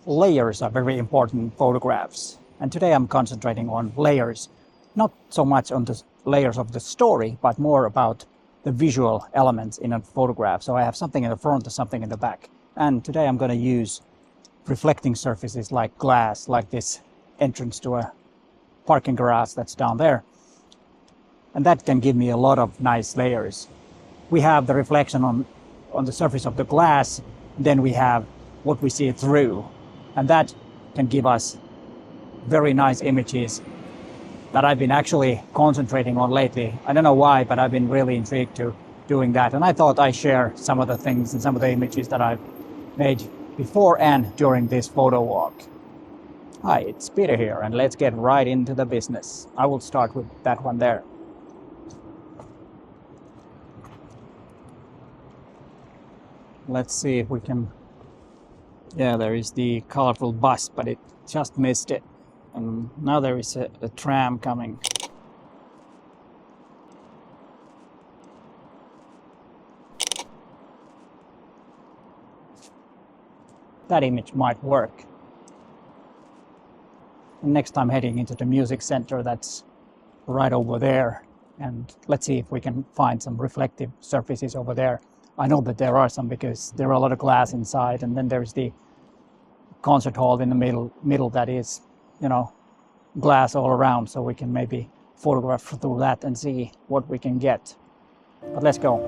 layers are very important in photographs. And today I'm concentrating on layers, not so much on the layers of the story, but more about the visual elements in a photograph. So I have something in the front and something in the back. And today I'm going to use reflecting surfaces like glass, like this entrance to a parking garage that's down there. And that can give me a lot of nice layers. We have the reflection on the surface of the glass, then we have what we see through. And that can give us very nice images that I've been actually concentrating on lately. I don't know why, but I've been really intrigued to doing that. And I thought I'd share some of the things and some of the images that I've made before and during this photo walk. Hi, it's Peter here, and let's get right into the business. I will start with that one there. Let's see if we can... Yeah, there is the colorful bus, but it just missed it. And now there is a tram coming. That image might work. And next I'm heading into the music center that's right over there. And let's see if we can find some reflective surfaces over there. I know that there are some because there are a lot of glass inside, and then there's the concert hall in the middle that is, you know, glass all around, so we can maybe photograph through that and see what we can get. But let's go.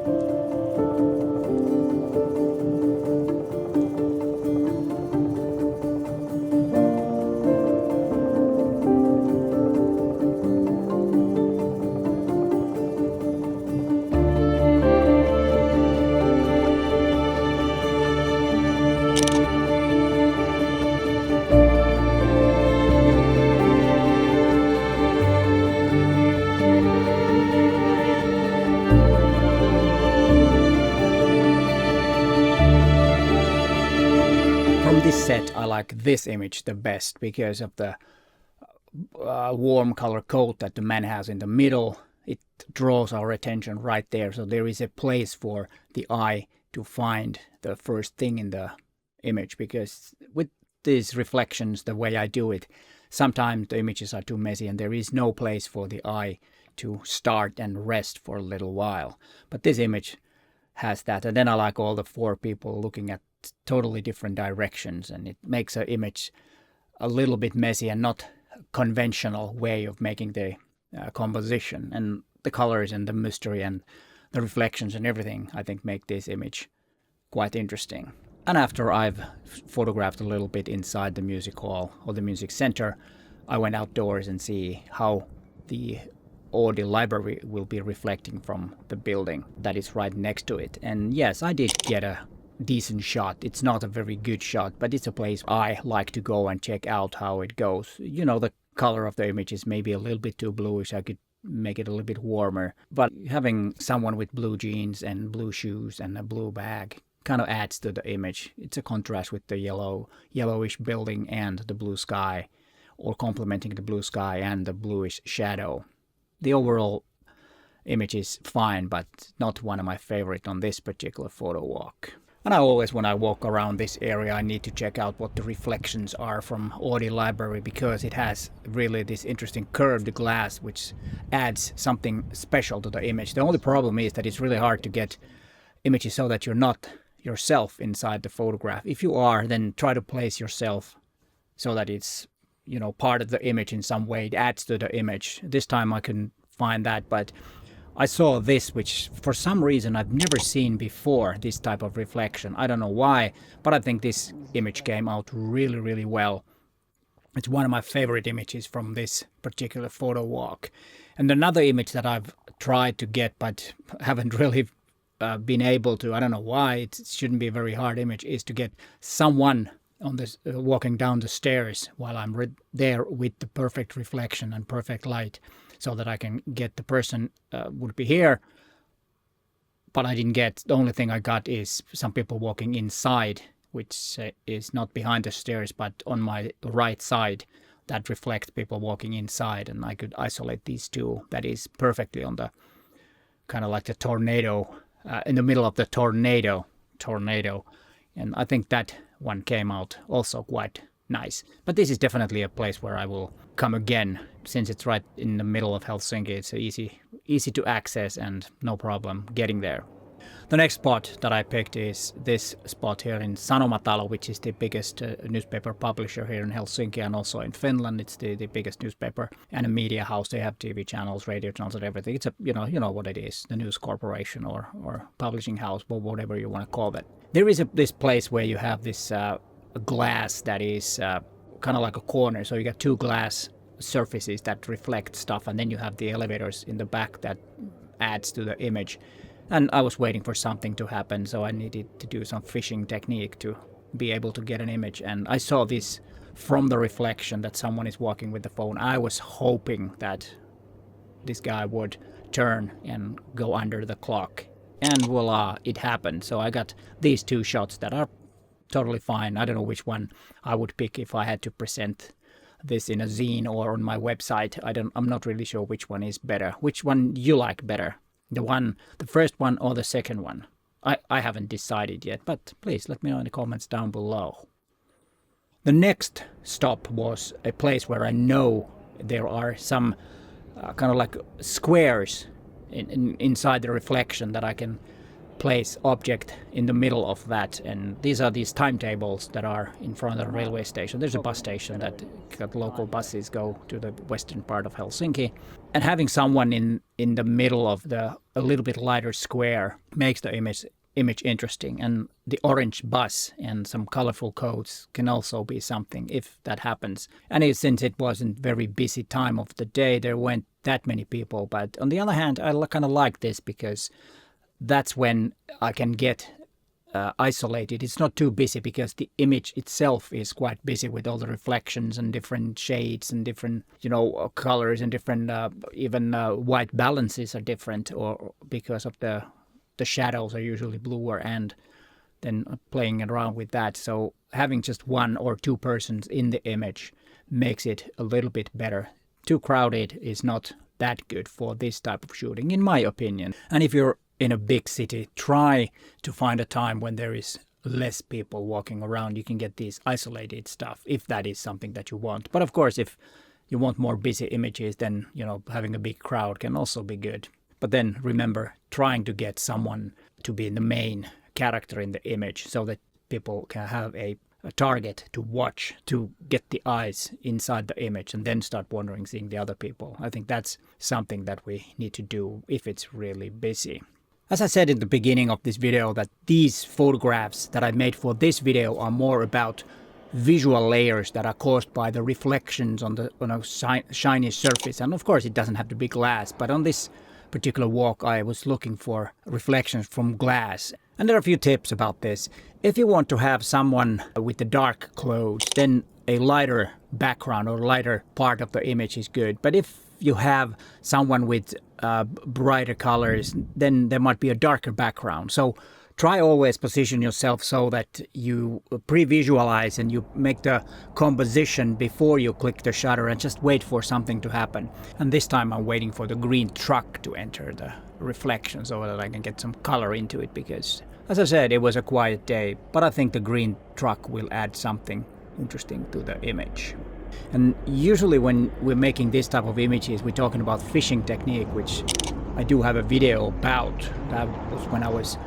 From this set, I like this image the best because of the warm color coat that the man has in the middle. It draws our attention right there. So there is a place for the eye to find the first thing in the image, because with these reflections, the way I do it, sometimes the images are too messy and there is no place for the eye to start and rest for a little while. But this image has that. And then I like all the four people looking at totally different directions, and it makes an image a little bit messy and not conventional way of making the composition. And the colors and the mystery and the reflections and everything, I think, make this image quite interesting. And after I've photographed a little bit inside the music hall or the music center, I went outdoors and see how the Oodi Library will be reflecting from the building that is right next to it. And yes, I did get a decent shot. It's not a very good shot, but it's a place I like to go and check out how it goes. You know, the color of the image is maybe a little bit too bluish. I could make it a little bit warmer. But having someone with blue jeans and blue shoes and a blue bag kind of adds to the image. It's a contrast with the yellowish building and the blue sky, or complementing the blue sky and the bluish shadow. The overall image is fine, but not one of my favorite on this particular photo walk. And I always, when I walk around this area, I need to check out what the reflections are from Oodi Library, because it has really this interesting curved glass which adds something special to the image. The only problem is that it's really hard to get images so that you're not yourself inside the photograph. If you are, then try to place yourself so that it's, you know, part of the image in some way. It adds to the image. This time I couldn't find that, but I saw this, which for some reason I've never seen before, this type of reflection. I don't know why, but I think this image came out really, really well. It's one of my favorite images from this particular photo walk. And another image that I've tried to get but haven't really been able to, I don't know why, it shouldn't be a very hard image, is to get someone on this walking down the stairs while I'm there with the perfect reflection and perfect light, so that I can get the person would be here. But I didn't get, the only thing I got is some people walking inside, which is not behind the stairs, but on my right side, that reflects people walking inside. And I could isolate these two. That is perfectly on the, kind of like the tornado, in the middle of the tornado. And I think that one came out also quite nice. But this is definitely a place where I will come again, since it's right in the middle of Helsinki. It's easy to access and no problem getting there. The next spot that I picked is this spot here in Sanomatalo, which is the biggest newspaper publisher here in Helsinki and also in Finland. It's the biggest newspaper and a media house. They have TV channels, radio channels, and everything. It's a you know what it is, the news corporation or publishing house, or whatever you want to call it. There is this place where you have this glass that is kind of like a corner. So you got two glass surfaces that reflect stuff, and then you have the elevators in the back that adds to the image. And I was waiting for something to happen, so I needed to do some fishing technique to be able to get an image. And I saw this from the reflection that someone is walking with the phone. I was hoping that this guy would turn and go under the clock. And voila, it happened. So I got these two shots that are totally fine. I don't know which one I would pick if I had to present this in a zine or on my website. I'm not really sure which one is better. Which one you like better? The first one or the second one? I haven't decided yet, but please let me know in the comments down below. The next stop was a place where I know there are some kind of like squares inside the reflection that I can place object in the middle of that, and these are these timetables that are in front of the railway station. There's a bus station that local buses go to the western part of Helsinki, and having someone in the middle of a little bit lighter square makes the image interesting. And the orange bus and some colorful coats can also be something if that happens. And since it wasn't very busy time of the day, there weren't that many people. But on the other hand, I kind of like this because that's when I can get isolated. It's not too busy because the image itself is quite busy with all the reflections and different shades and different, colors and different, even white balances are different, or because of the shadows are usually bluer, and then playing around with that. So having just one or two persons in the image makes it a little bit better. Too crowded is not that good for this type of shooting, in my opinion. And if you're in a big city, try to find a time when there is less people walking around. You can get these isolated stuff if that is something that you want. But of course, if you want more busy images, then having a big crowd can also be good. But then remember, trying to get someone to be the main character in the image so that people can have a target to watch, to get the eyes inside the image and then start wandering, seeing the other people. I think that's something that we need to do if it's really busy. As I said in the beginning of this video, that these photographs that I made for this video are more about visual layers that are caused by the reflections on a shiny surface. And of course it doesn't have to be glass, but on this particular walk I was looking for reflections from glass. And there are a few tips about this. If you want to have someone with the dark clothes, then a lighter background or lighter part of the image is good. But if you have someone with brighter colors, then there might be a darker background. So try always position yourself so that you pre-visualize and you make the composition before you click the shutter and just wait for something to happen. And this time I'm waiting for the green truck to enter the reflection so that I can get some color into it, because as I said, it was a quiet day, but I think the green truck will add something interesting to the image. And usually when we're making this type of images, we're talking about fishing technique, which I do have a video about. That was when I was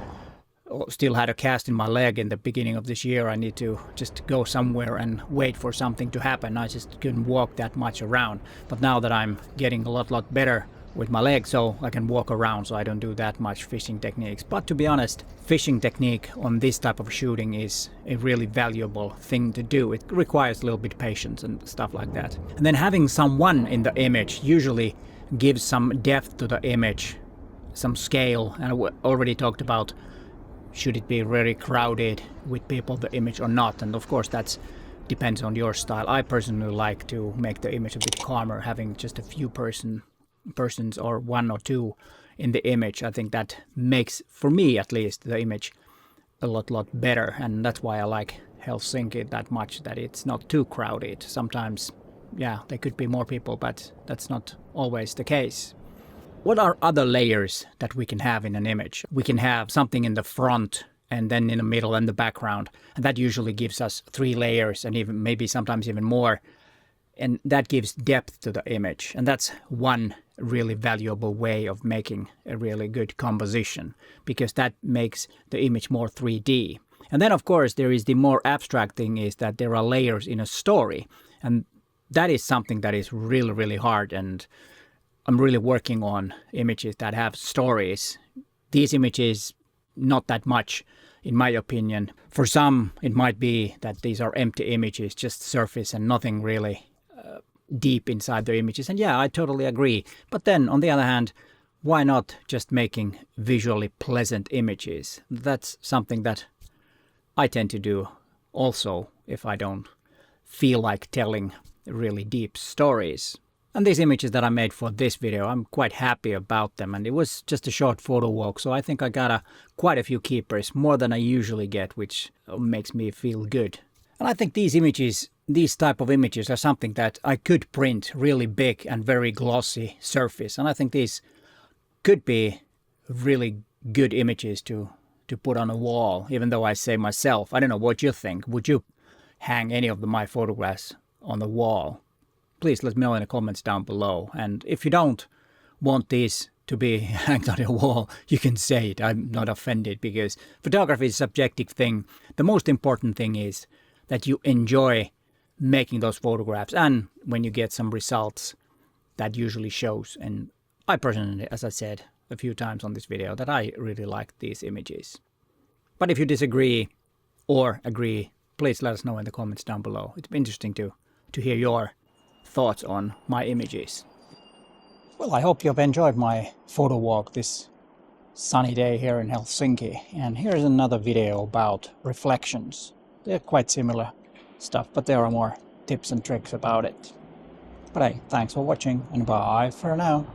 still had a cast in my leg in the beginning of this year. I need to just go somewhere and wait for something to happen. I just couldn't walk that much around. But now that I'm getting a lot better with my leg, so I can walk around, so I don't do that much fishing techniques. But to be honest, fishing technique on this type of shooting is a really valuable thing to do. It requires a little bit patience and stuff like that. And then having someone in the image usually gives some depth to the image, some scale. And I already talked about, should it be very crowded with people in the image or not? And of course that depends on your style. I personally like to make the image a bit calmer, having just a few persons or one or two in the image. I think that makes, for me at least, the image a lot better. And that's why I like Helsinki that much, that it's not too crowded. Sometimes, yeah, there could be more people, but that's not always the case. What are other layers that we can have in an image? We can have something in the front and then in the middle and the background. And that usually gives us 3 layers and even maybe sometimes even more. And that gives depth to the image. And that's one really valuable way of making a really good composition, because that makes the image more 3D. And then, of course, there is the more abstract thing, is that there are layers in a story. And that is something that is really, really hard. And I'm really working on images that have stories. These images, not that much, in my opinion. For some, it might be that these are empty images, just surface and nothing really deep inside the images. And yeah, I totally agree. But then, on the other hand, why not just making visually pleasant images? That's something that I tend to do also if I don't feel like telling really deep stories. And these images that I made for this video, I'm quite happy about them. And it was just a short photo walk, so I think I got quite a few keepers, more than I usually get, which makes me feel good. And I think these images, these type of images, are something that I could print really big and very glossy surface. And I think these could be really good images to put on a wall, even though I say myself, I don't know what you think. Would you hang any of my photographs on the wall? Please let me know in the comments down below. And if you don't want these to be hanged on your wall, you can say it. I'm not offended, because photography is a subjective thing. The most important thing is that you enjoy making those photographs, and when you get some results, that usually shows. And I personally, as I said a few times on this video, that I really like these images. But if you disagree or agree, please let us know in the comments down below. It's interesting to hear your thoughts on my images. Well, I hope you've enjoyed my photo walk this sunny day here in Helsinki. And here's another video about reflections. They're quite similar stuff, but there are more tips and tricks about it. But hey, thanks for watching, and bye for now.